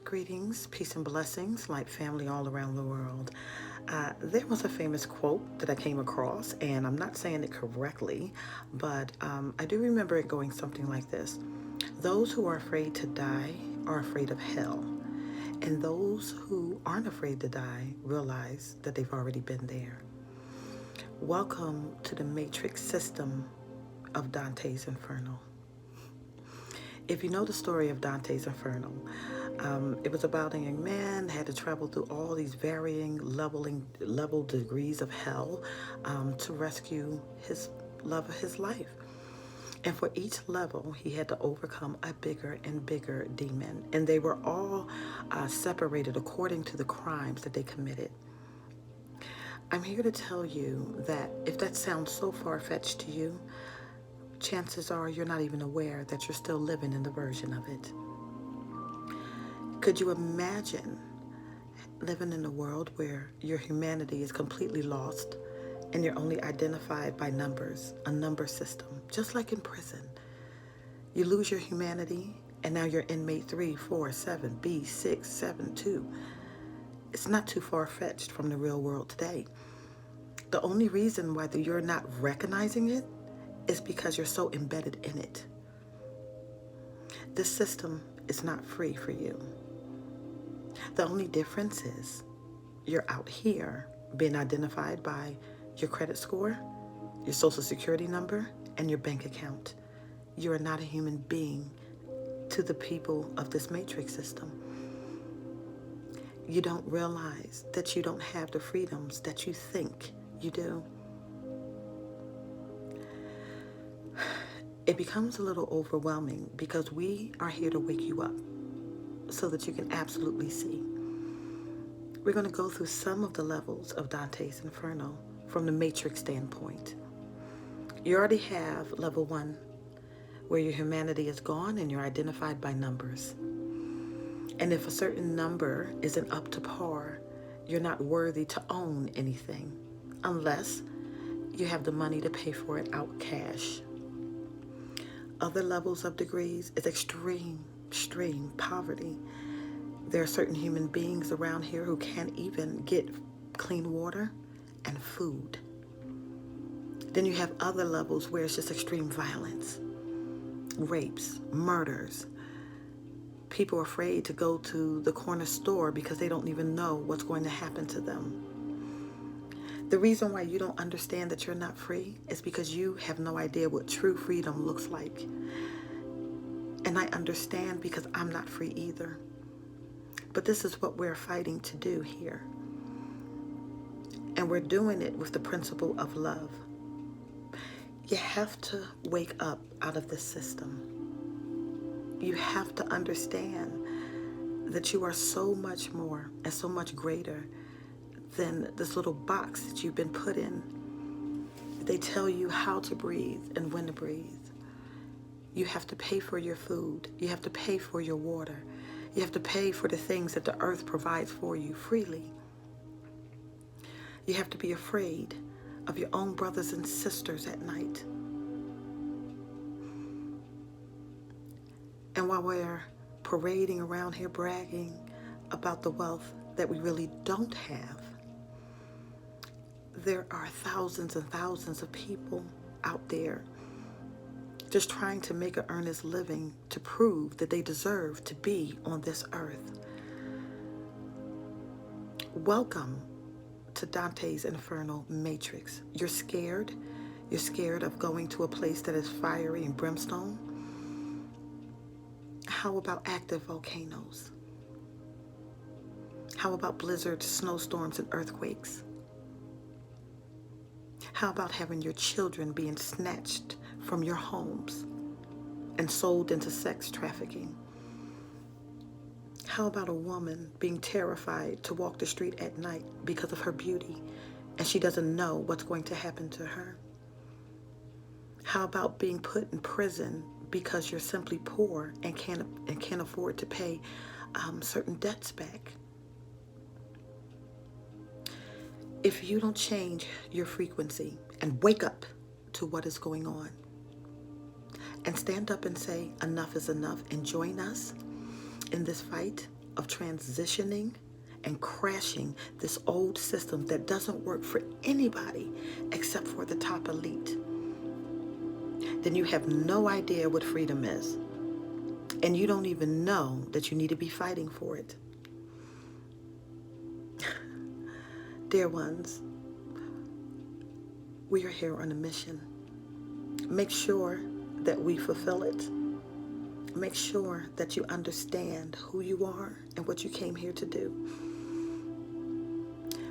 Greetings, peace and blessings, light family all around the world. There was a famous quote that I came across, and I'm not saying it correctly, but I do remember it going something like this. Those who are afraid to die are afraid of hell, and those who aren't afraid to die realize that they've already been there. Welcome to the matrix system of Dante's Inferno. If you know the story of Dante's Inferno, it was about a young man had to travel through all these varying level degrees of hell to rescue his love of his life. And for each level, he had to overcome a bigger and bigger demon. And they were all separated according to the crimes that they committed. I'm here to tell you that if that sounds so far-fetched to you, chances are you're not even aware that you're still living in the version of it. Could you imagine living in a world where your humanity is completely lost and you're only identified by numbers, a number system, just like in prison? You lose your humanity and now you're inmate 347 B672. It's not too far-fetched from the real world today. The only reason why you're not recognizing it is because you're so embedded in it. This system is not free for you. The only difference is you're out here being identified by your credit score, your social security number, and your bank account. You are not a human being to the people of this matrix system. You don't realize that you don't have the freedoms that you think you do. It becomes a little overwhelming because we are here to wake you up so that you can absolutely see. We're going to go through some of the levels of Dante's Inferno from the matrix standpoint. You already have level 1, where your humanity is gone and you're identified by numbers. And if a certain number isn't up to par, you're not worthy to own anything unless you have the money to pay for it out cash. Other levels of degrees is extreme poverty. There are certain human beings around here who can't even get clean water and food. Then you have other levels where it's just extreme violence, rapes, murders. People are afraid to go to the corner store because they don't even know what's going to happen to them. The reason why you don't understand that you're not free is because you have no idea what true freedom looks like. And I understand because I'm not free either. But this is what we're fighting to do here. And we're doing it with the principle of love. You have to wake up out of this system. You have to understand that you are so much more and so much greater than this little box that you've been put in. They tell you how to breathe and when to breathe. You have to pay for your food. You have to pay for your water. You have to pay for the things that the earth provides for you freely. You have to be afraid of your own brothers and sisters at night. And while we're parading around here bragging about the wealth that we really don't have, there are thousands and thousands of people out there just trying to make an earnest living to prove that they deserve to be on this earth. Welcome to Dante's Inferno Matrix. You're scared? You're scared of going to a place that is fiery and brimstone? How about active volcanoes? How about blizzards, snowstorms, and earthquakes? How about having your children being snatched from your homes and sold into sex trafficking? How about a woman being terrified to walk the street at night because of her beauty and she doesn't know what's going to happen to her? How about being put in prison because you're simply poor and can't afford to pay certain debts back? If you don't change your frequency and wake up to what is going on and stand up and say enough is enough and join us in this fight, of transitioning and crashing this old system that doesn't work for anybody except for the top elite, then you have no idea what freedom is. And you don't even know that you need to be fighting for it. Dear ones, we are here on a mission. Make sure that we fulfill it. Make sure that you understand who you are and what you came here to do.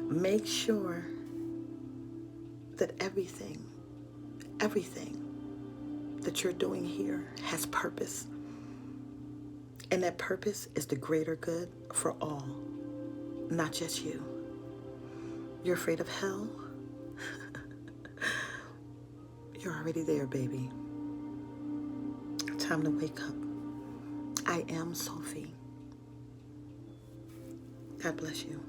Make sure that everything that you're doing here has purpose. And that purpose is the greater good for all, not just you. You're afraid of hell? You're already there, baby. Time to wake up. I am Sophie. God bless you.